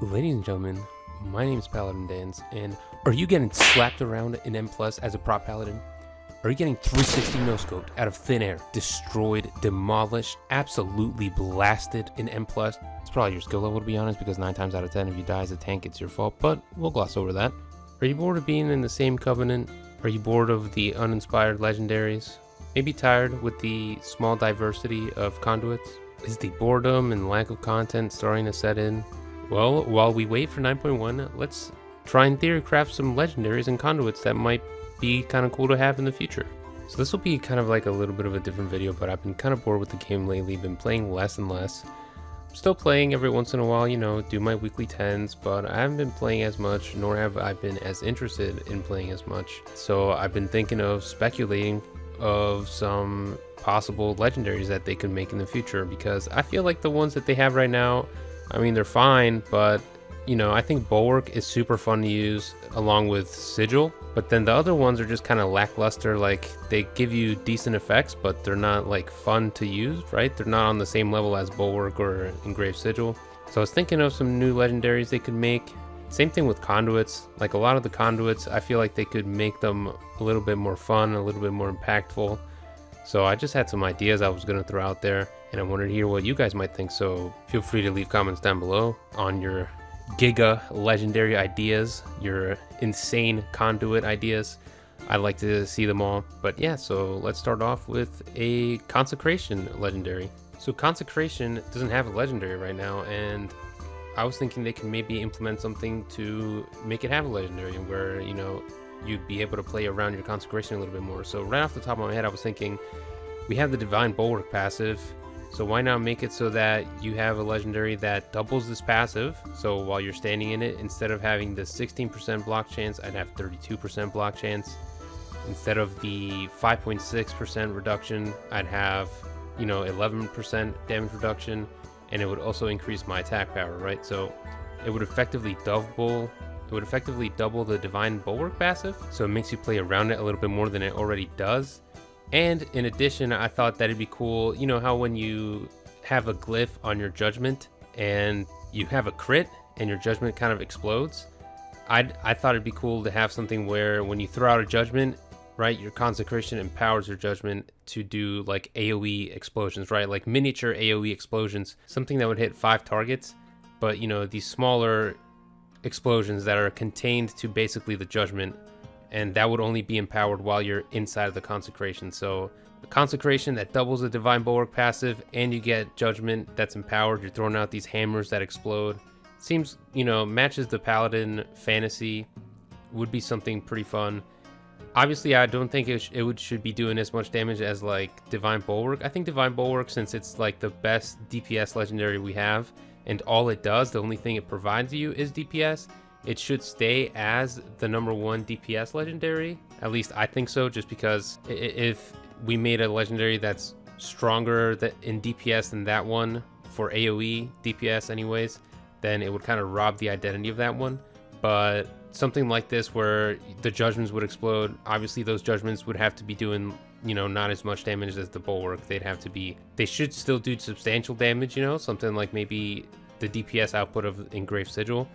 Ladies and gentlemen, my name is Paladin Dance, and are you getting slapped around in M Plus as a prop paladin? Are you getting 360 no-scoped out of thin air, destroyed, demolished, absolutely blasted in M Plus? It's probably your skill level, to be honest, because 9 times out of 10 if you die as a tank it's your fault, but we'll gloss over that. Are you bored of being in the same covenant? Are you bored of the uninspired legendaries? Maybe tired with the small diversity of conduits? Is the boredom and lack of content starting to set in? Well, while we wait for 9.1, let's try and theory craft some legendaries and conduits that might be kind of cool to have in the future. So this will be kind of like a little bit of a different video, but I've been kind of bored with the game lately, been playing less and less. I'm still playing every once in a while, you know, do my weekly 10s, but I haven't been playing as much, nor have I been as interested in playing as much. So I've been thinking of speculating of some possible legendaries that they could make in the future, because I feel like the ones that they have right now, I mean, they're fine, but, you know, I think Bulwark is super fun to use along with Sigil, but then the other ones are just kind of lackluster. Like, they give you decent effects, but they're not, like, fun to use, right? They're not on the same level as Bulwark or Engraved Sigil. So I was thinking of some new legendaries they could make. Same thing with Conduits. Like, a lot of the Conduits, I feel like they could make them a little bit more fun, a little bit more impactful. So I just had some ideas I was going to throw out there, and I wanted to hear what you guys might think. So feel free to leave comments down below on your giga legendary ideas, your insane conduit ideas. I'd like to see them all. But yeah, so let's start off with a Consecration legendary. So Consecration doesn't have a legendary right now, and I was thinking they can maybe implement something to make it have a legendary where, you know, you'd be able to play around your Consecration a little bit more. So right off the top of my head, I was thinking, we have the Divine Bulwark passive, so why not make it so that you have a legendary that doubles this passive? So while you're standing in it, instead of having the 16% block chance, I'd have 32% block chance. Instead of the 5.6% reduction, I'd have, you know, 11% damage reduction, and it would also increase my attack power, right? So it would effectively double the Divine Bulwark passive, so it makes you play around it a little bit more than it already does. And in addition, I thought that it'd be cool, you know how when you have a glyph on your judgment and you have a crit and your judgment kind of explodes? I thought it'd be cool to have something where when you throw out a judgment, right, your Consecration empowers your judgment to do like AoE explosions, right? Like miniature AoE explosions, something that would hit 5 targets, but you know, these smaller explosions that are contained to basically the judgment, and that would only be empowered while you're inside of the Consecration. So a Consecration that doubles the Divine Bulwark passive, and you get judgment that's empowered. You're throwing out these hammers that explode. Seems, you know, matches the Paladin fantasy. Would be something pretty fun. Obviously, I don't think it should be doing as much damage as like Divine Bulwark. I think Divine Bulwark, since it's like the best DPS legendary we have, and all it does, the only thing it provides you is DPS, it should stay as the #1 DPS legendary. At least I think so, just because if we made a legendary that's stronger in DPS than that one for AoE DPS anyways, then it would kind of rob the identity of that one. But something like this where the judgments would explode, obviously those judgments would have to be doing, you know, not as much damage as the Bulwark. They should still do substantial damage, you know, something like maybe the DPS output of Engraved Sigil.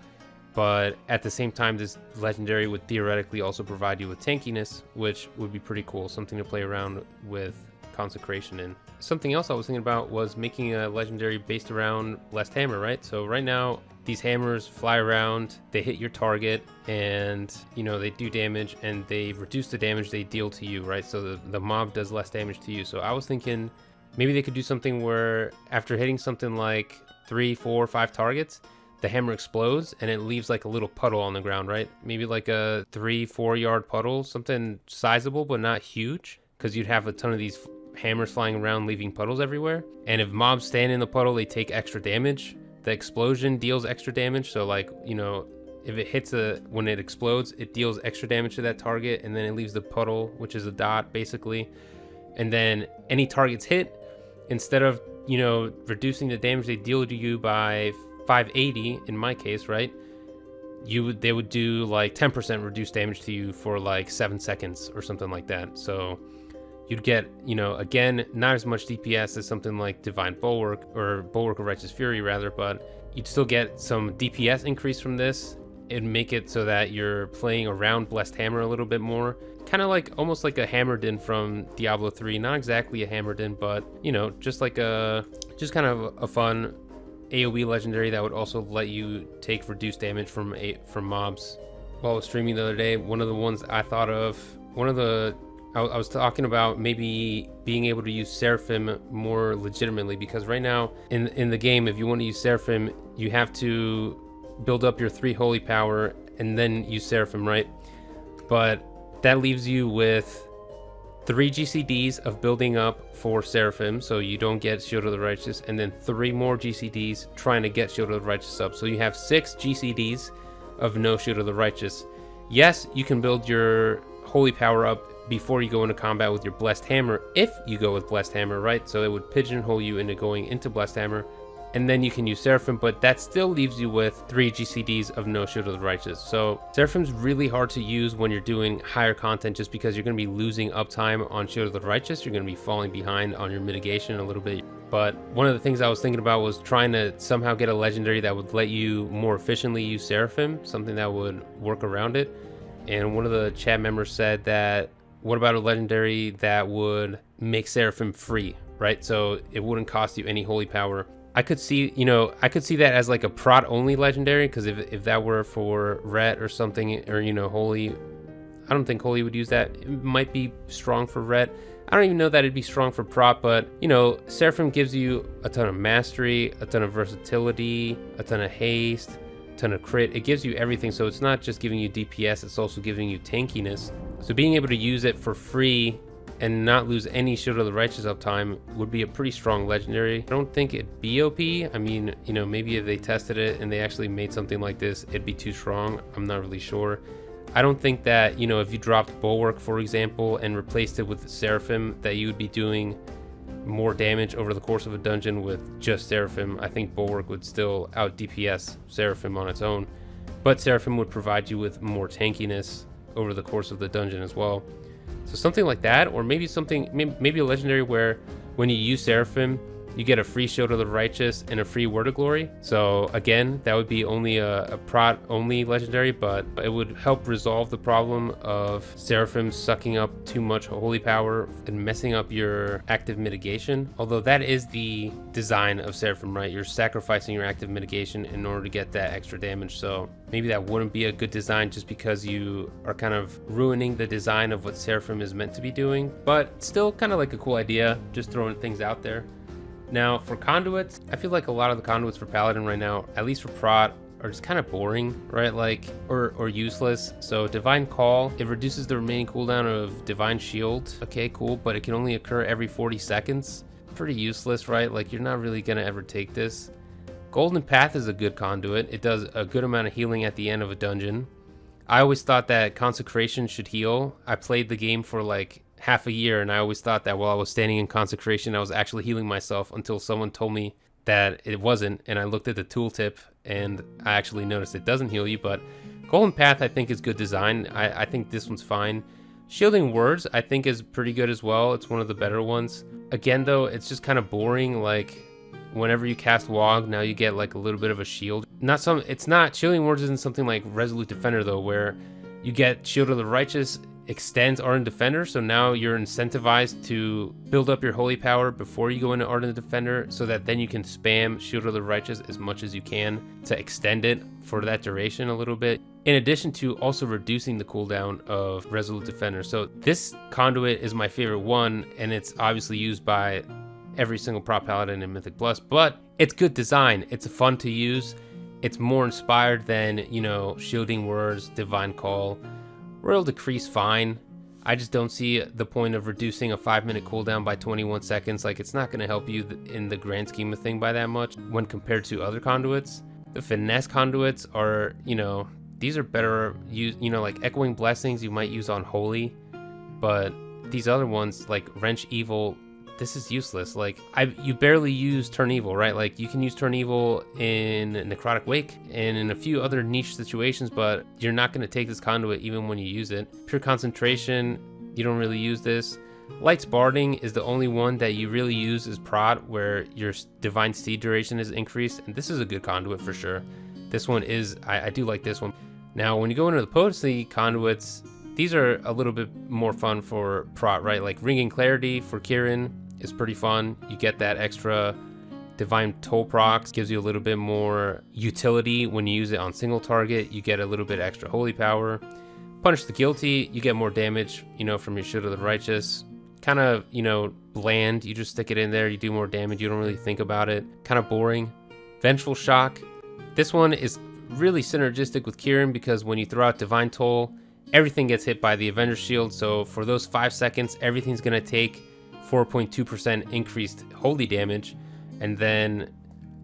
But at the same time, this legendary would theoretically also provide you with tankiness, which would be pretty cool, something to play around with Consecration in. Something else I was thinking about was making a legendary based around Blessed Hammer, right? So right now, these hammers fly around, they hit your target, and, you know, they do damage, and they reduce the damage they deal to you, right? So the mob does less damage to you. So I was thinking maybe they could do something where after hitting something like 3, 4, 5 targets, the hammer explodes and it leaves like a little puddle on the ground, right? Maybe like a 3-4 yard puddle, something sizable but not huge, because you'd have a ton of these hammers flying around leaving puddles everywhere. And if mobs stand in the puddle, they take extra damage. The explosion deals extra damage, so like, you know, if it hits when it explodes, it deals extra damage to that target, and then it leaves the puddle, which is a dot basically. And then any targets hit, instead of, you know, reducing the damage they deal to you by 580 in my case, right, they would do like 10% reduced damage to you for like 7 seconds or something like that. So you'd get, you know, again, not as much DPS as something like Divine Bulwark, or Bulwark of Righteous Fury rather, but you'd still get some DPS increase from this. It'd make it so that you're playing around Blessed Hammer a little bit more. Kind of like, almost like a Hammerdin from Diablo 3. Not exactly a Hammerdin, but, you know, just like just kind of a fun AoE legendary that would also let you take reduced damage from mobs. While I was streaming the other day, one of the ones I thought of, I was talking about maybe being able to use Seraphim more legitimately, because right now in the game, if you want to use Seraphim, you have to build up your 3 holy power and then use Seraphim, right? But that leaves you with 3 GCDs of building up for Seraphim, so you don't get Shield of the Righteous, and then 3 more GCDs trying to get Shield of the Righteous up. So you have 6 GCDs of no Shield of the Righteous. Yes, you can build your holy power up before you go into combat with your Blessed Hammer, if you go with Blessed Hammer, right? So it would pigeonhole you into going into Blessed Hammer, and then you can use Seraphim, but that still leaves you with 3 GCDs of no Shield of the Righteous. So Seraphim's really hard to use when you're doing higher content, just because you're going to be losing uptime on Shield of the Righteous. You're going to be falling behind on your mitigation a little bit. But one of the things I was thinking about was trying to somehow get a legendary that would let you more efficiently use Seraphim, something that would work around it. And one of the chat members said that, what about a legendary that would make Seraphim free, right? So it wouldn't cost you any holy power. I could see that as like a Prot only legendary, because if that were for Ret or something, or, you know, Holy, I don't think Holy would use that. It might be strong for Ret. I don't even know that it'd be strong for Prot, but, you know, Seraphim gives you a ton of mastery, a ton of versatility, a ton of haste, a ton of crit. It gives you everything, so it's not just giving you DPS, it's also giving you tankiness. So being able to use it for free and not lose any Shield of the Righteous uptime would be a pretty strong legendary. I don't think it'd be OP. I mean, you know, maybe if they tested it and they actually made something like this, it'd be too strong. I'm not really sure. I don't think that, you know, if you dropped Bulwark, for example, and replaced it with Seraphim, that you would be doing more damage over the course of a dungeon with just Seraphim. I think Bulwark would still out DPS Seraphim on its own, but Seraphim would provide you with more tankiness over the course of the dungeon as well. So something like that, or maybe maybe a legendary where when you use Seraphim, you get a free Shield of the Righteous and a free Word of Glory. So again, that would be only a Prot only legendary, but it would help resolve the problem of Seraphim sucking up too much holy power and messing up your active mitigation. Although that is the design of Seraphim, right? You're sacrificing your active mitigation in order to get that extra damage. So maybe that wouldn't be a good design, just because you are kind of ruining the design of what Seraphim is meant to be doing. But still kind of like a cool idea, just throwing things out there. Now, for conduits, I feel like a lot of the conduits for Paladin right now, at least for Prot, are just kind of boring, right? Like, or useless. So Divine Call, it reduces the remaining cooldown of Divine Shield. Okay, cool, but it can only occur every 40 seconds. Pretty useless, right? Like, you're not really gonna ever take this. Golden Path is a good conduit. It does a good amount of healing at the end of a dungeon. I always thought that Consecration should heal. I played the game for like half a year, and I always thought that while I was standing in Consecration, I was actually healing myself, until someone told me that it wasn't, and I looked at the tooltip and I actually noticed it doesn't heal you. But Golden Path, I think, is good design. I think this one's fine. Shielding Words, I think, is pretty good as well. It's one of the better ones. Again, though, it's just kind of boring. Like, whenever you cast Wog, now you get like a little bit of a shield. Shielding Words isn't something like Resolute Defender, though, where you get Shield of the Righteous extends Ardent Defender, so now you're incentivized to build up your holy power before you go into Ardent Defender, so that then you can spam Shield of the Righteous as much as you can to extend it for that duration a little bit, in addition to also reducing the cooldown of Resolute Defender. So this conduit is my favorite one, and it's obviously used by every single Prot Paladin in Mythic Plus, but it's good design. It's fun to use. It's more inspired than, you know, Shielding Words, Divine Call. Royal Decree's fine. I just don't see the point of reducing a 5-minute cooldown by 21 seconds. Like, it's not going to help you in the grand scheme of thing by that much when compared to other conduits. The finesse conduits are, you know, these are better used, you know, like Echoing Blessings you might use on Holy, but these other ones like Wrench Evil, this is useless. Like, you barely use Turn Evil, right? Like, you can use Turn Evil in Necrotic Wake and in a few other niche situations, but you're not going to take this conduit even when you use it. Pure Concentration, you don't really use this. Light's Barding is the only one that you really use as Prot, where your Divine Steed duration is increased, and this is a good conduit for sure. This one is, I do like this one. Now, when you go into the potency conduits, these are a little bit more fun for Prot, right? Like Ringing Clarity for Kieran is pretty fun. You get that extra Divine Toll procs, gives you a little bit more utility when you use it on single target. You get a little bit extra holy power. Punish the Guilty, you get more damage, you know, from your Shield of the Righteous. Kind of, you know, bland. You just stick it in there, you do more damage, you don't really think about it. Kind of boring. Vengeful Shock. This one is really synergistic with Kieran because when you throw out Divine Toll, everything gets hit by the Avenger Shield. So for those 5 seconds, everything's going to take 4.2% increased holy damage. And then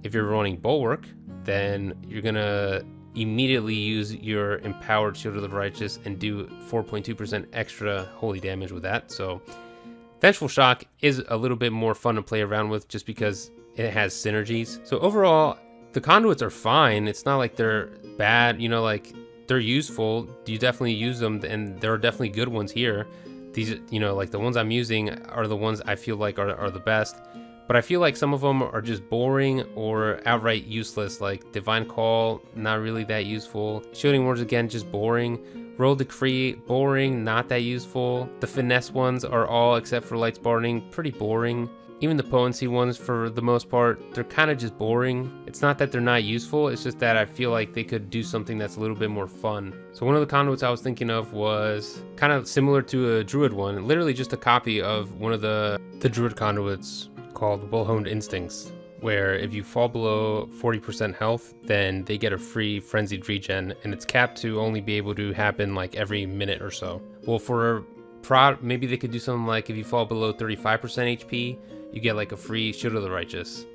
if you're running Bulwark, then you're going to immediately use your Empowered Shield of the Righteous and do 4.2% extra holy damage with that. So Vengeful Shock is a little bit more fun to play around with just because it has synergies. So overall, the conduits are fine. It's not like they're bad, you know, like they're useful. You definitely use them, and there are definitely good ones here. These, you know, like the ones I'm using are the ones I feel like are the best. But I feel like some of them are just boring or outright useless, like Divine Call, not really that useful. Shielding Words, again, just boring. Royal Decree, boring, not that useful. The finesse ones are all, except for Light's Barding, pretty boring. Even the potency ones, for the most part, they're kind of just boring. It's not that they're not useful, it's just that I feel like they could do something that's a little bit more fun. So one of the conduits I was thinking of was kind of similar to a Druid one, literally just a copy of one of the Druid conduits called Well-Honed Instincts, where if you fall below 40% health, then they get a free Frenzied Regen, and it's capped to only be able to happen like every minute or so. Well, for Prot, maybe they could do something like if you fall below 35% HP, you get like a free Shield of the Righteous.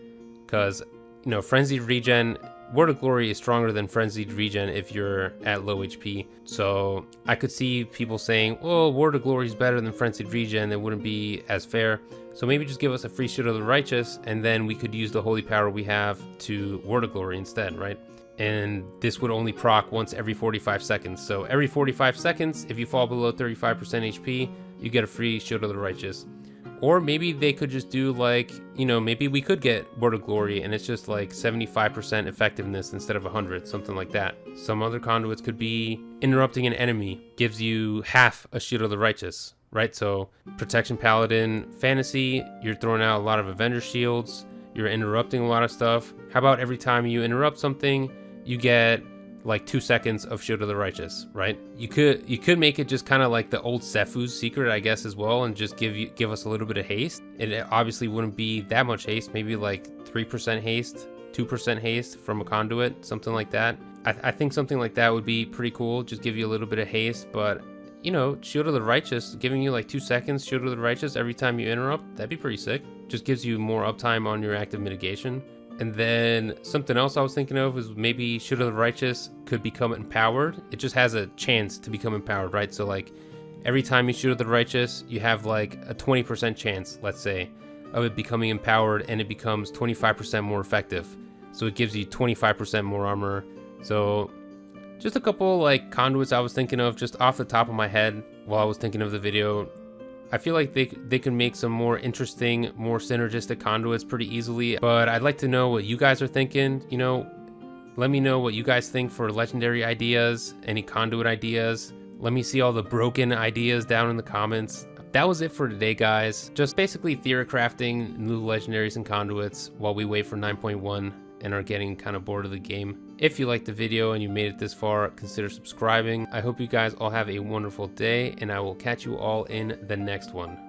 Because, you know, Frenzied Regen, Word of Glory is stronger than Frenzied Regen if you're at low HP. So I could see people saying, well, Word of Glory is better than Frenzied Regen, it wouldn't be as fair. So maybe just give us a free Shield of the Righteous, and then we could use the holy power we have to Word of Glory instead, right? And this would only proc once every 45 seconds. So every 45 seconds, if you fall below 35% HP, you get a free Shield of the Righteous. Or maybe they could just do like, you know, maybe we could get Word of Glory and it's just like 75% effectiveness instead of 100, something like that. Some other conduits could be interrupting an enemy, gives you half a Shield of the Righteous, right? So Protection Paladin Fantasy, you're throwing out a lot of Avenger Shields, you're interrupting a lot of stuff. How about every time you interrupt something, you get like 2 seconds of Shield of the Righteous, right? You could make it just kind of like the old Sephu's secret, I guess, as well, and just give us a little bit of haste. It obviously wouldn't be that much haste, maybe like 3% haste, 2% haste from a conduit, something like that. I think something like that would be pretty cool, just give you a little bit of haste. But you know, Shield of the Righteous, giving you like 2 seconds Shield of the Righteous every time you interrupt, that'd be pretty sick. Just gives you more uptime on your active mitigation. And then something else I was thinking of is maybe Shield of the Righteous could become empowered. It just has a chance to become empowered, right? So like every time you Shield of the Righteous, you have like a 20% chance, let's say, of it becoming empowered, and it becomes 25% more effective. So it gives you 25% more armor. So just a couple like conduits I was thinking of just off the top of my head while I was thinking of the video. I feel like they can make some more interesting, more synergistic conduits pretty easily, but I'd like to know what you guys are thinking. You know, let me know what you guys think for legendary ideas, any conduit ideas. Let me see all the broken ideas down in the comments. That was it for today, guys. Just basically theory crafting new legendaries and conduits while we wait for 9.1 and are getting kind of bored of the game. If you liked the video and you made it this far, consider subscribing. I hope you guys all have a wonderful day, and I will catch you all in the next one.